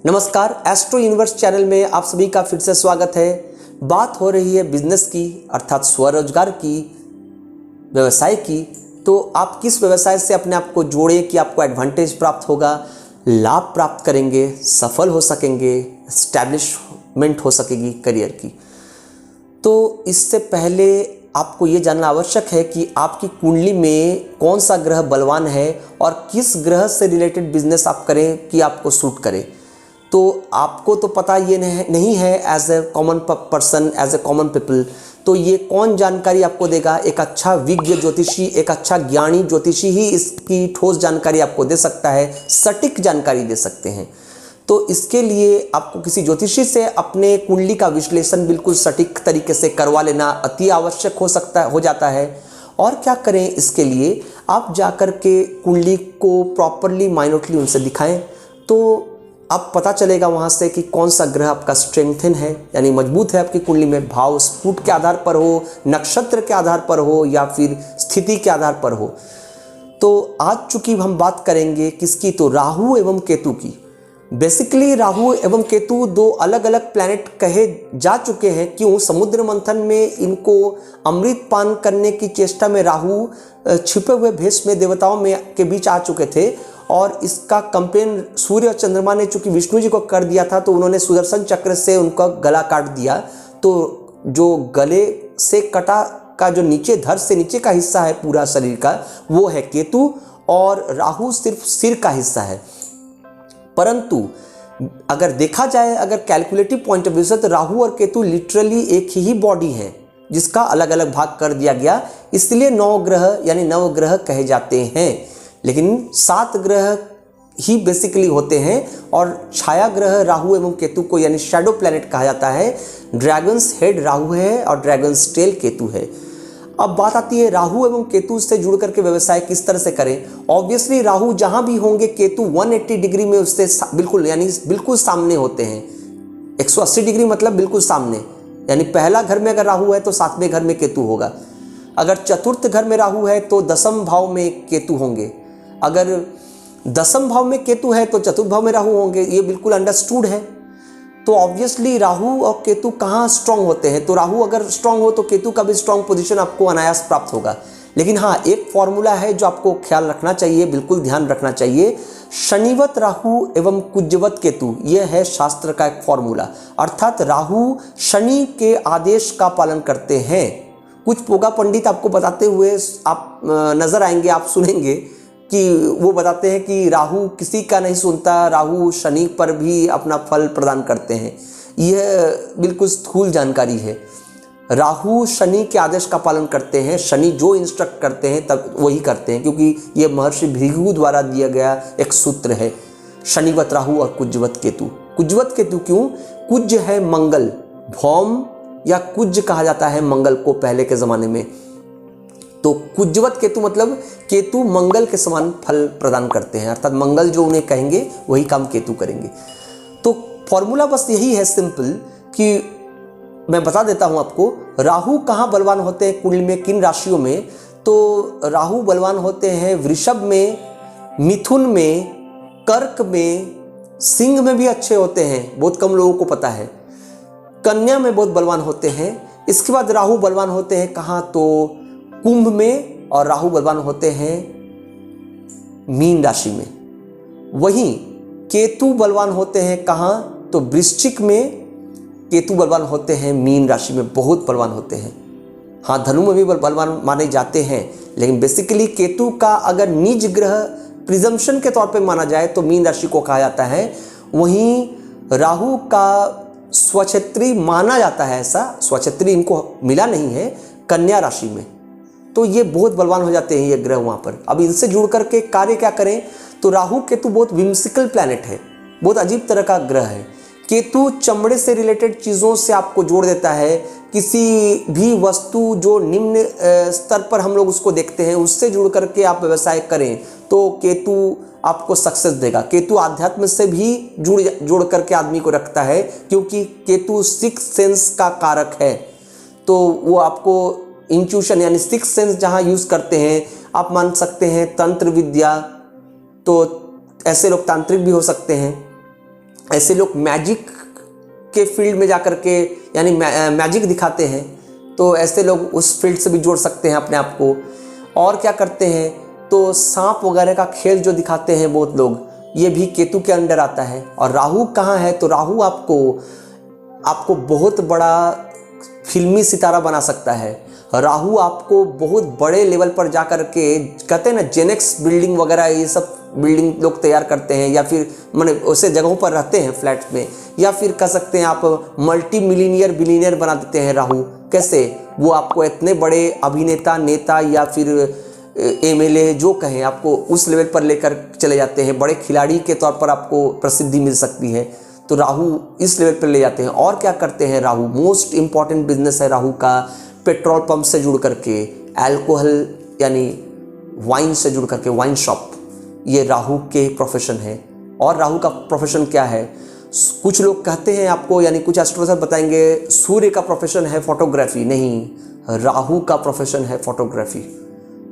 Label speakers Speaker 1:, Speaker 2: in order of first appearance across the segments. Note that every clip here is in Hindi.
Speaker 1: नमस्कार, एस्ट्रो यूनिवर्स चैनल में आप सभी का फिर से स्वागत है। बात हो रही है बिजनेस की, अर्थात स्वरोजगार की, व्यवसाय की। तो आप किस व्यवसाय से अपने आप को जोड़े कि आपको एडवांटेज प्राप्त होगा, लाभ प्राप्त करेंगे, सफल हो सकेंगे, एस्टैब्लिशमेंट हो सकेगी करियर की। तो इससे पहले आपको ये जानना आवश्यक है कि आपकी कुंडली में कौन सा ग्रह बलवान है और किस ग्रह से रिलेटेड बिजनेस आप करें कि आपको सूट करे। तो आपको तो पता ये नहीं है as a common person, as a common people, तो ये कौन जानकारी आपको देगा। एक अच्छा विज्ञ ज्योतिषी, एक अच्छा ज्ञानी ज्योतिषी ही इसकी ठोस जानकारी आपको दे सकता है, सटीक जानकारी दे सकते हैं। तो इसके लिए आपको किसी ज्योतिषी से अपने कुंडली का विश्लेषण बिल्कुल सटीक तरीके से करवा लेना अति आवश्यक हो जाता है। और क्या करें इसके लिए, आप जाकर के कुंडली को प्रॉपरली माइन्यूटली उनसे दिखाएं तो अब पता चलेगा वहाँ से कि कौन सा ग्रह आपका स्ट्रेंथन है, यानी मजबूत है आपकी कुंडली में। भाव स्फुट के आधार पर हो, नक्षत्र के आधार पर हो या फिर स्थिति के आधार पर हो। तो आज चूंकि हम बात करेंगे किसकी, तो राहु एवं केतु की। बेसिकली राहु एवं केतु दो अलग अलग प्लैनेट कहे जा चुके हैं। क्यों? समुद्र मंथन में इनको अमृत पान करने की चेष्टा में राहु छिपे हुए भेष में देवताओं में के बीच आ चुके थे और इसका कंपेन सूर्य और चंद्रमा ने चूंकि विष्णु जी को कर दिया था तो उन्होंने सुदर्शन चक्र से उनका गला काट दिया। तो जो गले से कटा का जो नीचे धड़ से नीचे का हिस्सा है पूरा शरीर का, वो है केतु, और राहु सिर्फ सिर का हिस्सा है। परंतु अगर देखा जाए, अगर कैलकुलेटिव पॉइंट ऑफ व्यू से, तो राहु और केतु लिटरली एक ही बॉडी है जिसका अलग अलग भाग कर दिया गया, इसलिए 9 ग्रह यानी नवग्रह कहे जाते हैं। लेकिन 7 ग्रह ही बेसिकली होते हैं और छाया ग्रह राहु एवं केतु को यानी शैडो प्लैनेट कहा जाता है। ड्रैगन्स हेड राहु है और ड्रैगन्स टेल केतु है। अब बात आती है राहु एवं केतु से जुड़ करके व्यवसाय किस तरह से करें। ऑब्वियसली राहु जहां भी होंगे, केतु 180 डिग्री में उससे बिल्कुल यानी बिल्कुल सामने होते हैं। 180 डिग्री मतलब बिल्कुल सामने, यानी पहला घर में अगर राहु है तो 7वें घर में केतु होगा। अगर चतुर्थ घर में राहु है तो 10वें भाव में केतु होंगे। अगर 10वें भाव में केतु है तो चतुर्थ भाव में राहु होंगे। ये बिल्कुल अंडरस्टूड है। तो ऑब्वियसली राहु और केतु कहाँ स्ट्रांग होते हैं, तो राहु अगर स्ट्रांग हो तो केतु का भी स्ट्रांग पोजीशन आपको अनायास प्राप्त होगा। लेकिन हाँ, एक फॉर्मूला है जो आपको ख्याल रखना चाहिए, बिल्कुल ध्यान रखना चाहिए। शनिवत राहु एवं कुजवत केतु, यह है शास्त्र का एक फॉर्मूला। अर्थात राहु शनि के आदेश का पालन करते हैं। कुछ पोगा पंडित आपको बताते हुए आप नजर आएंगे, आप सुनेंगे कि वो बताते हैं कि राहु किसी का नहीं सुनता, राहु शनि पर भी अपना फल प्रदान करते हैं। यह बिल्कुल स्थूल जानकारी है। राहु शनि के आदेश का पालन करते हैं, शनि जो इंस्ट्रक्ट करते हैं तब वही करते हैं, क्योंकि यह महर्षि भृगु द्वारा दिया गया एक सूत्र है। शनिवत राहु और कुजवत केतु। कुजवत केतु क्यों? कुज है मंगल, भौम या कुज कहा जाता है मंगल को पहले के जमाने में। तो कुजवत केतु मतलब केतु मंगल के समान फल प्रदान करते हैं, अर्थात मंगल जो उन्हें कहेंगे वही काम केतु करेंगे। तो फॉर्मूला बस यही है सिंपल, कि मैं बता देता हूं आपको राहु कहाँ बलवान होते हैं कुंडली में, किन राशियों में। तो राहु बलवान होते हैं वृषभ में, मिथुन में, कर्क में, सिंह में भी अच्छे होते हैं, बहुत कम लोगों को पता है। कन्या में बहुत बलवान होते हैं। इसके बाद राहु बलवान होते हैं कहाँ, तो कुंभ में, और राहु बलवान होते हैं मीन राशि में। वहीं केतु बलवान होते हैं कहाँ, तो वृश्चिक में केतु बलवान होते हैं, मीन राशि में बहुत बलवान होते हैं। हाँ, धनु में भी बलवान माने जाते हैं, लेकिन बेसिकली केतु का अगर निज ग्रह प्रिजम्पशन के तौर पे माना जाए तो मीन राशि को कहा जाता है। वहीं राहु का स्वक्षेत्री माना जाता है, ऐसा स्वक्षेत्री इनको मिला नहीं है, कन्या राशि में। तो ये बहुत बलवान हो जाते हैं ये ग्रह वहाँ पर। अब इनसे जुड़ करके कार्य क्या करें, तो राहु केतु बहुत विम्सिकल प्लैनेट है, बहुत अजीब तरह का ग्रह है। केतु चमड़े से रिलेटेड चीज़ों से आपको जोड़ देता है। किसी भी वस्तु जो निम्न स्तर पर हम लोग उसको देखते हैं, उससे जुड़ करके आप व्यवसाय करें तो केतु आपको सक्सेस देगा। केतु आध्यात्म से भी जुड़ करके आदमी को रखता है, क्योंकि केतु 6 सेंस का कारक है। तो वो आपको इंट्यूशन यानी 6 सेंस जहाँ यूज़ करते हैं, आप मान सकते हैं तंत्र विद्या, तो ऐसे लोग तांत्रिक भी हो सकते हैं। ऐसे लोग मैजिक के फील्ड में जाकर के यानी मैजिक दिखाते हैं, तो ऐसे लोग उस फील्ड से भी जोड़ सकते हैं अपने आप को। और क्या करते हैं, तो सांप वगैरह का खेल जो दिखाते हैं बहुत लोग, ये भी केतु के अंडर आता है। और राहु कहाँ है, तो राहु आपको बहुत बड़ा फिल्मी सितारा बना सकता है। राहु आपको बहुत बड़े लेवल पर जा कर के, कहते हैं ना जेनेक्स बिल्डिंग वगैरह, ये सब बिल्डिंग लोग तैयार करते हैं, या फिर मैंने ऐसे जगहों पर रहते हैं फ्लैट्स में, या फिर कह सकते हैं आप मल्टी मिलीनियर बिलीनियर बना देते हैं राहु। कैसे, वो आपको इतने बड़े अभिनेता, नेता या फिर एमएलए जो कहें, आपको उस लेवल पर लेकर चले जाते हैं। बड़े खिलाड़ी के तौर पर आपको प्रसिद्धि मिल सकती है, तो राहु इस लेवल पर ले जाते हैं। और क्या करते हैं राहु, मोस्ट इंपॉर्टेंट बिजनेस है राहु का, पेट्रोल पंप से जुड़ करके, अल्कोहल यानी वाइन से जुड़ करके, वाइन शॉप, ये राहु के प्रोफेशन है। और राहु का प्रोफेशन क्या है, कुछ लोग कहते हैं आपको, यानी कुछ एस्ट्रोलॉजर बताएंगे सूर्य का प्रोफेशन है फोटोग्राफी, नहीं, राहु का प्रोफेशन है फोटोग्राफी।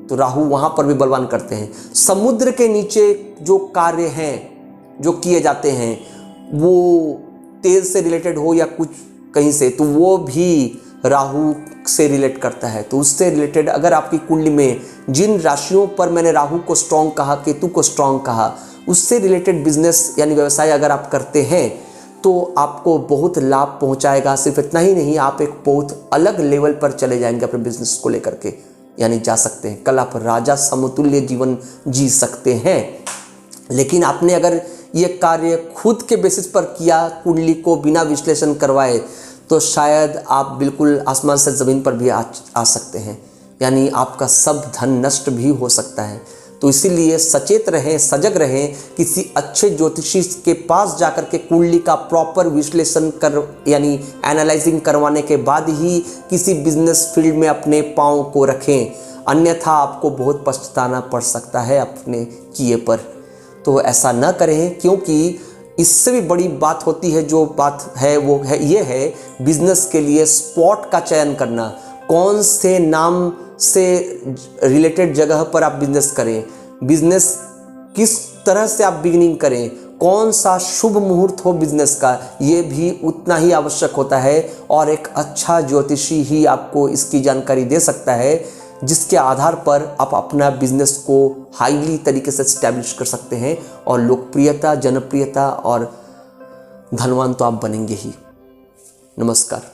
Speaker 1: तो राहु वहाँ पर भी बलवान करते हैं। समुद्र के नीचे जो कार्य हैं, जो किए जाते हैं, वो तेल से रिलेटेड हो या कुछ कहीं से, तो वो भी राहु से रिलेट करता है। तो उससे रिलेटेड अगर आपकी कुंडली में जिन राशियों पर मैंने राहु को स्ट्रॉन्ग कहा, केतु को स्ट्रॉन्ग कहा, उससे रिलेटेड बिजनेस यानी व्यवसाय अगर आप करते हैं, तो आपको बहुत लाभ पहुंचाएगा। सिर्फ इतना ही नहीं, आप एक बहुत अलग लेवल पर चले जाएंगे अपने बिजनेस को लेकर के, यानी जा सकते हैं, कल आप राजा समतुल्य जीवन जी सकते हैं। लेकिन आपने अगर ये कार्य खुद के बेसिस पर किया, कुंडली को बिना विश्लेषण करवाए, तो शायद आप बिल्कुल आसमान से ज़मीन पर भी आ सकते हैं, यानी आपका सब धन नष्ट भी हो सकता है। तो इसीलिए सचेत रहें, सजग रहें, किसी अच्छे ज्योतिषी के पास जाकर के कुंडली का प्रॉपर विश्लेषण कर यानी एनालाइजिंग करवाने के बाद ही किसी बिजनेस फील्ड में अपने पाँव को रखें, अन्यथा आपको बहुत पछताना पड़ सकता है अपने किए पर। तो ऐसा न करें, क्योंकि इससे भी बड़ी बात होती है, जो बात है वो है ये है बिजनेस के लिए स्पॉट का चयन करना। कौन से नाम से रिलेटेड जगह पर आप बिजनेस करें, बिजनेस किस तरह से आप बिगिनिंग करें, कौन सा शुभ मुहूर्त हो बिजनेस का, ये भी उतना ही आवश्यक होता है। और एक अच्छा ज्योतिषी ही आपको इसकी जानकारी दे सकता है, जिसके आधार पर आप अपना बिजनेस को हाईली तरीके से एस्टैब्लिश कर सकते हैं, और लोकप्रियता, जनप्रियता और धनवान तो आप बनेंगे ही। नमस्कार।